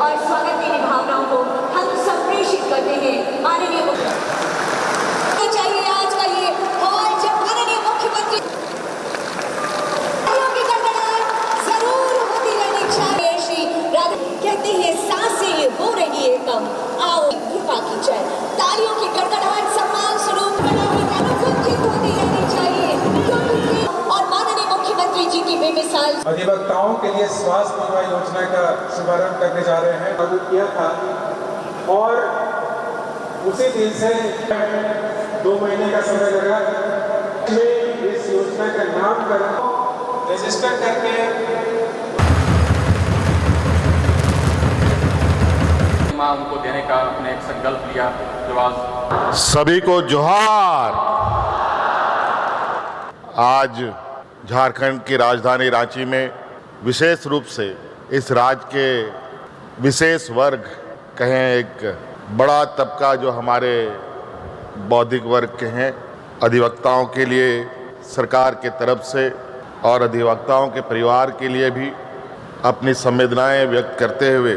और स्वागत की भावनाओं को हम संप्रेषित करते हैं माननीय मुख्यमंत्री। चाहिए आज का ये हॉल जब माननीय मुख्यमंत्री जरूर होती रहनी चाहिए। श्री राधा कहते हैं सांसें हो रही है कम, आओ कृपा की जय। तालियों की गड़गड़ाहट सम्मान स्वरूप अनुकूलित होती रहनी चाहिए और माननीय मुख्यमंत्री जी की बेमिसाल अधिवक्ताओं के लिए स्वास्थ्य बीमा योजना का शुभारंभ करने जा रहे हैं। लागू किया था और उसी दिन से 2 महीने का समय लगा इस योजना का नामकरण रजिस्टर करके उनको देने का अपने एक संकल्प लिया। जो आज सभी को जोहार। आज झारखंड की राजधानी रांची में विशेष रूप से इस राज्य के विशेष वर्ग कहें एक बड़ा तबका जो हमारे बौद्धिक वर्ग के हैं, अधिवक्ताओं के लिए सरकार के तरफ से और अधिवक्ताओं के परिवार के लिए भी अपनी संवेदनाएं व्यक्त करते हुए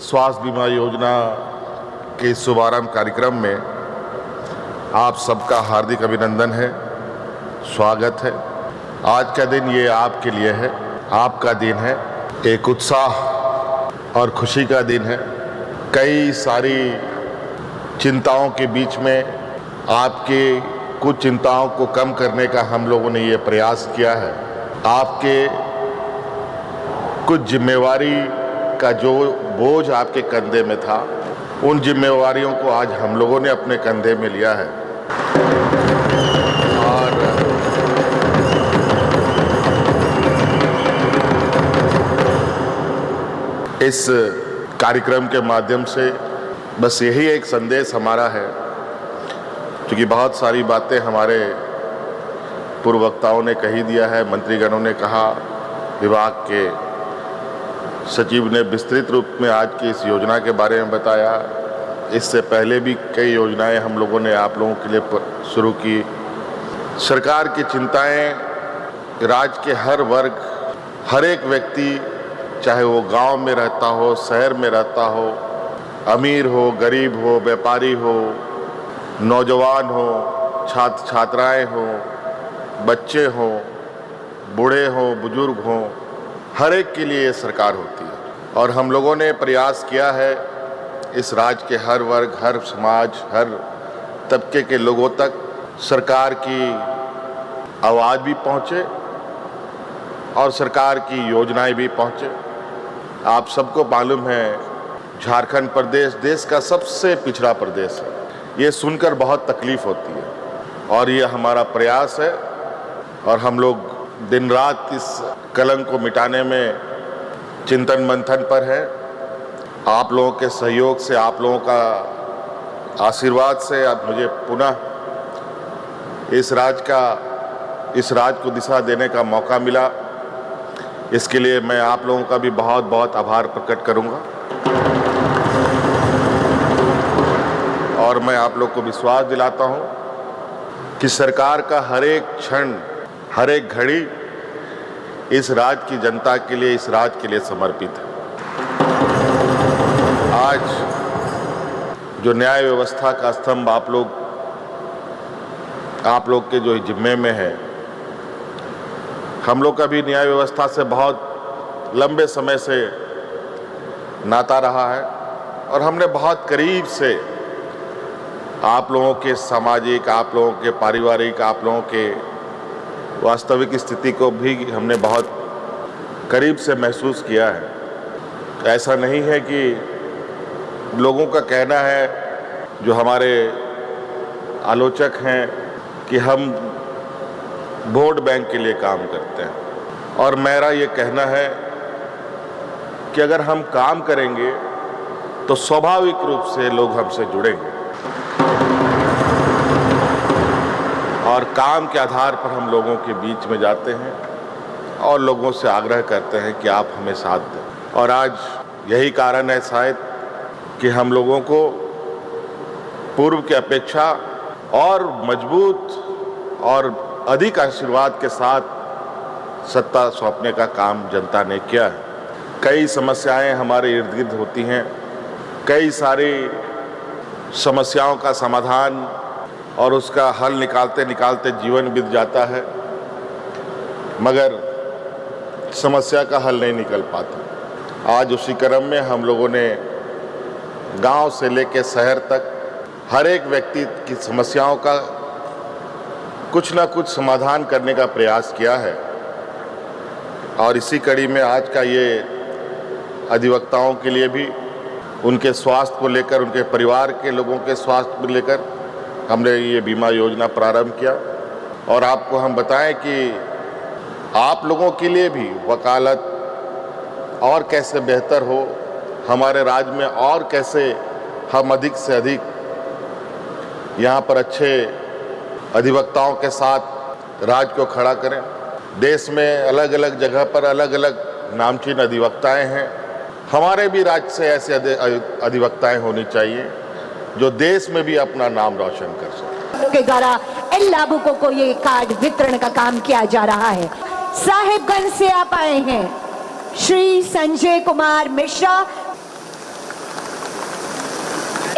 स्वास्थ्य बीमा योजना के शुभारंभ कार्यक्रम में आप सबका हार्दिक अभिनंदन है, स्वागत है। आज का दिन ये आपके लिए है, आपका दिन है, एक उत्साह और खुशी का दिन है। कई सारी चिंताओं के बीच में आपके कुछ चिंताओं को कम करने का हम लोगों ने ये प्रयास किया है। आपके कुछ जिम्मेवारी का जो बोझ आपके कंधे में था, उन जिम्मेवारियों को आज हम लोगों ने अपने कंधे में लिया है और इस कार्यक्रम के माध्यम से बस यही एक संदेश हमारा है, क्योंकि बहुत सारी बातें हमारे पूर्व वक्ताओं ने कही दिया है, मंत्रीगणों ने कहा, विभाग के सचिव ने विस्तृत रूप में आज की इस योजना के बारे में बताया। इससे पहले भी कई योजनाएं हम लोगों ने आप लोगों के लिए शुरू की। सरकार की चिंताएं राज्य के हर वर्ग, हर एक व्यक्ति, चाहे वो गांव में रहता हो, शहर में रहता हो, अमीर हो, गरीब हो, व्यापारी हो, नौजवान हो, छात्र छात्राएं हो, बच्चे हो, बूढ़े हो, बुजुर्ग हो, हर एक के लिए ये सरकार होती है। और हम लोगों ने प्रयास किया है इस राज्य के हर वर्ग, हर समाज, हर तबके के लोगों तक सरकार की आवाज़ भी पहुँचे और सरकार की योजनाएं भी पहुँचे। आप सबको मालूम है झारखंड प्रदेश देश का सबसे पिछड़ा प्रदेश है। ये सुनकर बहुत तकलीफ़ होती है और ये हमारा प्रयास है और हम लोग दिन रात इस कलंक को मिटाने में चिंतन मंथन पर है। आप लोगों के सहयोग से, आप लोगों का आशीर्वाद से अब मुझे पुनः इस राज्य को दिशा देने का मौका मिला। इसके लिए मैं आप लोगों का भी बहुत बहुत आभार प्रकट करूंगा और मैं आप लोग को विश्वास दिलाता हूं कि सरकार का हर एक क्षण, हर एक घड़ी इस राज्य की जनता के लिए, इस राज्य के लिए समर्पित है। आज जो न्याय व्यवस्था का स्तंभ आप लोग के जो जिम्मे में है, हम लोग का भी न्याय व्यवस्था से बहुत लंबे समय से नाता रहा है और हमने बहुत करीब से आप लोगों के सामाजिक, आप लोगों के पारिवारिक, आप लोगों के वास्तविक स्थिति को भी हमने बहुत करीब से महसूस किया है। ऐसा नहीं है कि लोगों का कहना है, जो हमारे आलोचक हैं, कि हम वोट बैंक के लिए काम करते हैं, और मेरा ये कहना है कि अगर हम काम करेंगे तो स्वाभाविक रूप से लोग हमसे जुड़ेंगे और काम के आधार पर हम लोगों के बीच में जाते हैं और लोगों से आग्रह करते हैं कि आप हमें साथ दें। और आज यही कारण है शायद कि हम लोगों को पूर्व की अपेक्षा और मजबूत और अधिक आशीर्वाद के साथ सत्ता सौंपने का काम जनता ने किया है। कई समस्याएं हमारे इर्द गिर्द होती हैं, कई सारी समस्याओं का समाधान और उसका हल निकालते निकालते जीवन बीत जाता है, मगर समस्या का हल नहीं निकल पाता। आज उसी क्रम में हम लोगों ने गांव से लेकर शहर तक हर एक व्यक्ति की समस्याओं का कुछ ना कुछ समाधान करने का प्रयास किया है। और इसी कड़ी में आज का ये अधिवक्ताओं के लिए भी उनके स्वास्थ्य को लेकर, उनके परिवार के लोगों के स्वास्थ्य को लेकर हमने ये बीमा योजना प्रारंभ किया। और आपको हम बताएं कि आप लोगों के लिए भी वकालत और कैसे बेहतर हो, हमारे राज्य में और कैसे हम अधिक से अधिक यहाँ पर अच्छे अधिवक्ताओं के साथ राज्य को खड़ा करें। देश में अलग अलग जगह पर अलग अलग नामचीन अधिवक्ताएं हैं, हमारे भी राज्य से ऐसे अधिवक्ताएं होनी चाहिए जो देश में भी अपना नाम रोशन कर सके। के द्वारा इन लाभुकों को ये कार्ड वितरण का काम किया जा रहा है। साहिबगंज से आप आए हैं श्री संजय कुमार मिश्रा।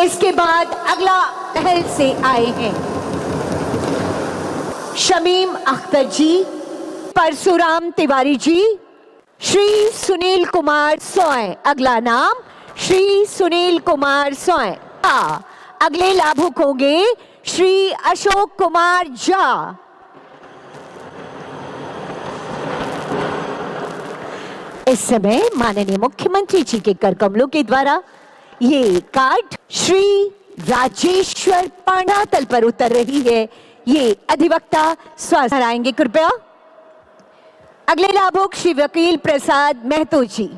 इसके बाद अगला पहल से आए हैं शमीम अख्तर जी, परशुराम तिवारी जी, श्री सुनील कुमार सोय। अगला नाम श्री सुनील कुमार सोय। अगले लाभुक होंगे श्री अशोक कुमार झा। इस समय माननीय मुख्यमंत्री जी के कर कमलों के द्वारा ये कार्ड श्री राजेश्वर पांडातल पर उतर रही है। ये अधिवक्ता स्वास्थ्य आएंगे कृपया। अगले लाभुक श्री वकील प्रसाद महतो जी।